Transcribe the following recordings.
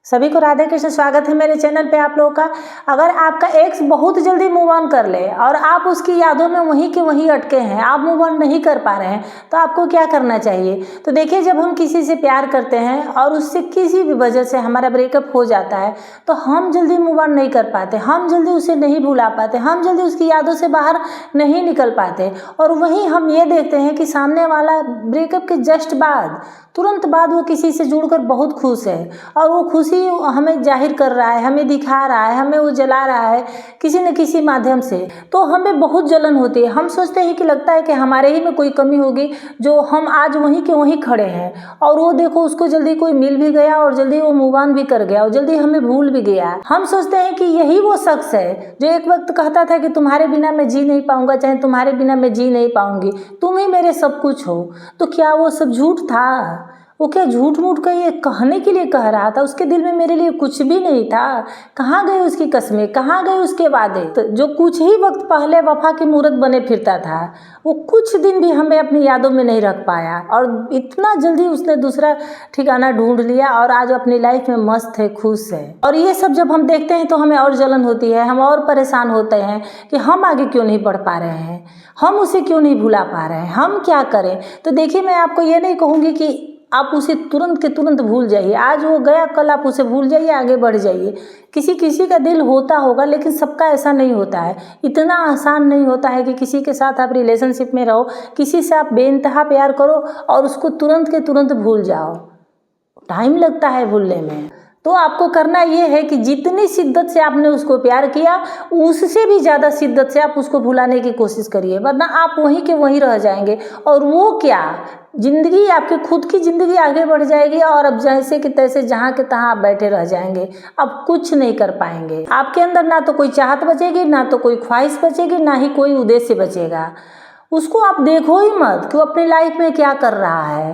सभी को राधे कृष्ण। स्वागत है मेरे चैनल पे आप लोगों का। अगर आपका एक्स बहुत जल्दी मूव ऑन कर ले और आप उसकी यादों में वहीं के वहीं अटके हैं, आप मूव ऑन नहीं कर पा रहे हैं, तो आपको क्या करना चाहिए। तो देखिए, जब हम किसी से प्यार करते हैं और उससे किसी भी वजह से हमारा ब्रेकअप हो जाता है तो हम जल्दी मूव ऑन नहीं कर पाते, हम जल्दी उसे नहीं भुला पाते, हम जल्दी उसकी यादों से बाहर नहीं निकल पाते। और वहीं हम ये देखते हैं कि सामने वाला ब्रेकअप के जस्ट बाद, तुरंत बाद वो किसी से जुड़कर बहुत खुश है और वो खुशी हमें जाहिर कर रहा है, हमें दिखा रहा है, हमें वो जला रहा है किसी न किसी माध्यम से। तो हमें बहुत जलन होती है। हम सोचते हैं कि लगता है कि हमारे ही में कोई कमी होगी जो हम आज वहीं के वहीं खड़े हैं। और वो देखो, उसको जल्दी कोई मिल भी गया और जल्दी वो मूव ऑन भी कर गया और जल्दी हमें भूल भी गया। हम सोचते हैं कि यही वो शख्स है जो एक वक्त कहता था कि तुम्हारे बिना मैं जी नहीं पाऊंगा, चाहे तुम्हारे बिना मैं जी नहीं पाऊंगी, तुम ही मेरे सब कुछ हो। तो क्या वो सब झूठ था? वो क्या झूठ मूठ का ये कहने के लिए कह रहा था? उसके दिल में मेरे लिए कुछ भी नहीं था। कहाँ गए उसकी कस्में, कहाँ गए उसके वादे? तो जो कुछ ही वक्त पहले वफा की मूरत बने फिरता था, वो कुछ दिन भी हमें अपनी यादों में नहीं रख पाया और इतना जल्दी उसने दूसरा ठिकाना ढूंढ लिया और आज अपनी लाइफ में मस्त है, खुश है। और ये सब जब हम देखते हैं तो हमें और जलन होती है, हम और परेशान होते हैं कि हम आगे क्यों नहीं बढ़ पा रहे हैं, हम उसे क्यों नहीं भुला पा रहे हैं, हम क्या करें। तो देखिए, मैं आपको ये नहीं कहूँगी कि आप उसे तुरंत के तुरंत भूल जाइए। आज वो गया, कल आप उसे भूल जाइए, आगे बढ़ जाइए। किसी किसी का दिल होता होगा, लेकिन सबका ऐसा नहीं होता है। इतना आसान नहीं होता है कि किसी के साथ आप रिलेशनशिप में रहो, किसी से आप बेइंतहा प्यार करो और उसको तुरंत के तुरंत भूल जाओ। टाइम लगता है भूलने में। तो आपको करना ये है कि जितनी शिद्दत से आपने उसको प्यार किया, उससे भी ज़्यादा शिद्दत से आप उसको भुलाने की कोशिश करिए, वरना आप वहीं के वहीं रह जाएंगे। और वो क्या, जिंदगी आपकी खुद की ज़िंदगी आगे बढ़ जाएगी और अब जैसे कि तैसे जहाँ के तहाँ आप बैठे रह जाएंगे। अब कुछ नहीं कर पाएंगे। आपके अंदर ना तो कोई चाहत बचेगी, ना तो कोई ख्वाहिश बचेगी, ना ही कोई उद्देश्य बचेगा। उसको आप देखो ही मत कि वो अपनी लाइफ में क्या कर रहा है।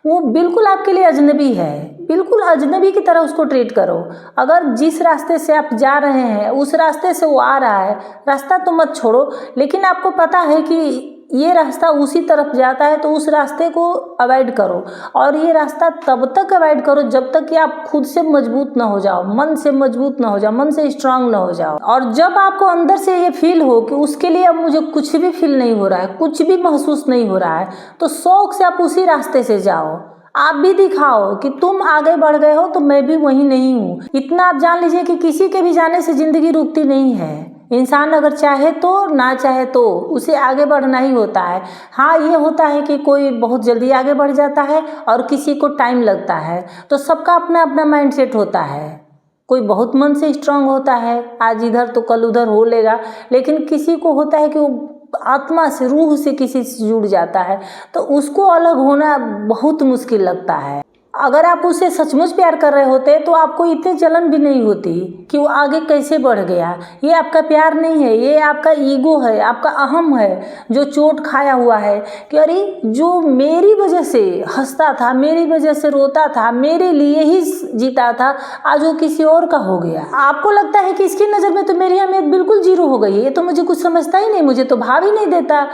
वो बिल्कुल आपके लिए अजनबी है, बिल्कुल अजनबी की तरह उसको ट्रीट करो। अगर जिस रास्ते से आप जा रहे हैं उस रास्ते से वो आ रहा है, रास्ता तो मत छोड़ो, लेकिन आपको पता है कि ये रास्ता उसी तरफ जाता है तो उस रास्ते को अवॉइड करो। और ये रास्ता तब तक अवॉइड करो जब तक कि आप खुद से मजबूत ना हो जाओ, मन से मजबूत ना हो जाओ, मन से स्ट्रांग ना हो जाओ। और जब आपको अंदर से ये फील हो कि उसके लिए अब मुझे कुछ भी फील नहीं हो रहा है, कुछ भी महसूस नहीं हो रहा है, तो शौक से आप उसी रास्ते से जाओ। आप भी दिखाओ कि तुम आगे बढ़ गए हो तो मैं भी वहीं नहीं हूँ। इतना आप जान लीजिए कि किसी के भी जाने से जिंदगी रुकती नहीं है। इंसान अगर चाहे तो, ना चाहे तो, उसे आगे बढ़ना ही होता है। हाँ, ये होता है कि कोई बहुत जल्दी आगे बढ़ जाता है और किसी को टाइम लगता है। तो सबका अपना अपना माइंडसेट होता है। कोई बहुत मन से स्ट्रांग होता है, आज इधर तो कल उधर हो लेगा, लेकिन किसी को होता है कि वो आत्मा से, रूह से किसी से जुड़ जाता है, तो उसको अलग होना बहुत मुश्किल लगता है। अगर आप उसे सचमुच प्यार कर रहे होते तो आपको इतनी जलन भी नहीं होती कि वो आगे कैसे बढ़ गया। ये आपका प्यार नहीं है, ये आपका ईगो है, आपका अहम है जो चोट खाया हुआ है कि अरे जो मेरी वजह से हंसता था, मेरी वजह से रोता था, मेरे लिए ही जीता था, आज वो किसी और का हो गया। आपको लगता है कि इसकी नज़र में तो मेरी अहमियत बिल्कुल जीरो हो गई है, ये तो मुझे कुछ समझता ही नहीं, मुझे तो भाव ही नहीं देता।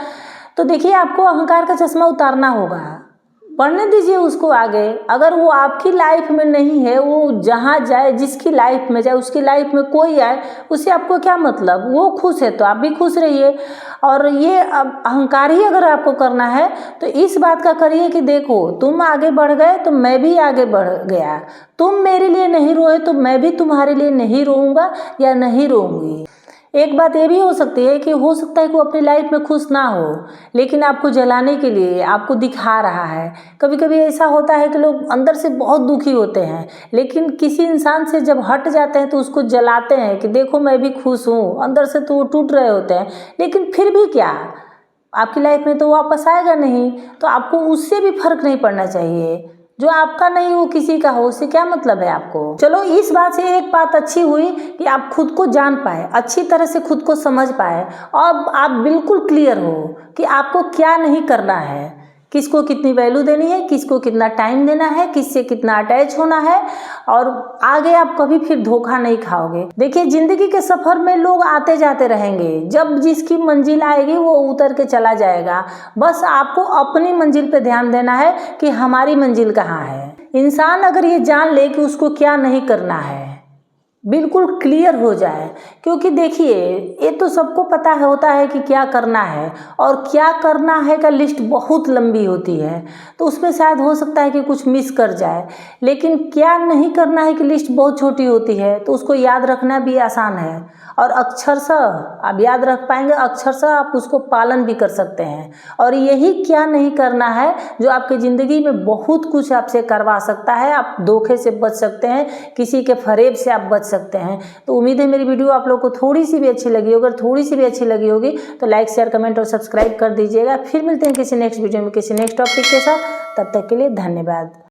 तो देखिए, आपको अहंकार का चश्मा उतारना होगा, बढ़ने दीजिए उसको आगे। अगर वो आपकी लाइफ में नहीं है, वो जहाँ जाए, जिसकी लाइफ में जाए, उसकी लाइफ में कोई आए, उससे आपको क्या मतलब। वो खुश है तो आप भी खुश रहिए। और ये अहंकार ही अगर आपको करना है तो इस बात का करिए कि देखो, तुम आगे बढ़ गए तो मैं भी आगे बढ़ गया, तुम मेरे लिए नहीं रोए तो मैं भी तुम्हारे लिए नहीं रोऊंगा या नहीं रोऊंगी। एक बात ये भी हो सकती है कि हो सकता है कि वो अपनी लाइफ में खुश ना हो, लेकिन आपको जलाने के लिए आपको दिखा रहा है। कभी कभी ऐसा होता है कि लोग अंदर से बहुत दुखी होते हैं, लेकिन किसी इंसान से जब हट जाते हैं तो उसको जलाते हैं कि देखो मैं भी खुश हूँ। अंदर से तो वो टूट रहे होते हैं, लेकिन फिर भी क्या, आपकी लाइफ में तो वापस आएगा नहीं। तो आपको उससे भी फर्क नहीं पड़ना चाहिए। जो आपका नहीं वो किसी का हो, उससे क्या मतलब है आपको। चलो, इस बात से एक बात अच्छी हुई कि आप खुद को जान पाए, अच्छी तरह से खुद को समझ पाए और आप बिल्कुल क्लियर हो कि आपको क्या नहीं करना है, किसको कितनी वैल्यू देनी है, किसको कितना टाइम देना है, किससे कितना अटैच होना है, और आगे आप कभी फिर धोखा नहीं खाओगे। देखिए, जिंदगी के सफर में लोग आते जाते रहेंगे, जब जिसकी मंजिल आएगी वो उतर के चला जाएगा। बस आपको अपनी मंजिल पे ध्यान देना है कि हमारी मंजिल कहाँ है। इंसान अगर ये जान ले कि उसको क्या नहीं करना है, बिल्कुल क्लियर हो जाए, क्योंकि देखिए ये तो सबको पता होता है कि क्या करना है, और क्या करना है का लिस्ट बहुत लंबी होती है, तो उसमें शायद हो सकता है कि कुछ मिस कर जाए। लेकिन क्या नहीं करना है की लिस्ट बहुत छोटी होती है, तो उसको याद रखना भी आसान है, और अक्षरशः आप याद रख पाएंगे, अक्षरशः आप उसको पालन भी कर सकते हैं। और यही क्या नहीं करना है जो आपकी ज़िंदगी में बहुत कुछ आपसे करवा सकता है। आप धोखे से बच सकते हैं, किसी के फरेब से आप बच सकते हैं। तो उम्मीद है मेरी वीडियो आप लोग को थोड़ी सी भी अच्छी लगी होगी। अगर थोड़ी सी भी अच्छी लगी होगी तो लाइक, शेयर, कमेंट और सब्सक्राइब कर दीजिएगा। फिर मिलते हैं किसी नेक्स्ट वीडियो में किसी नेक्स्ट टॉपिक के साथ। तब तक के लिए धन्यवाद।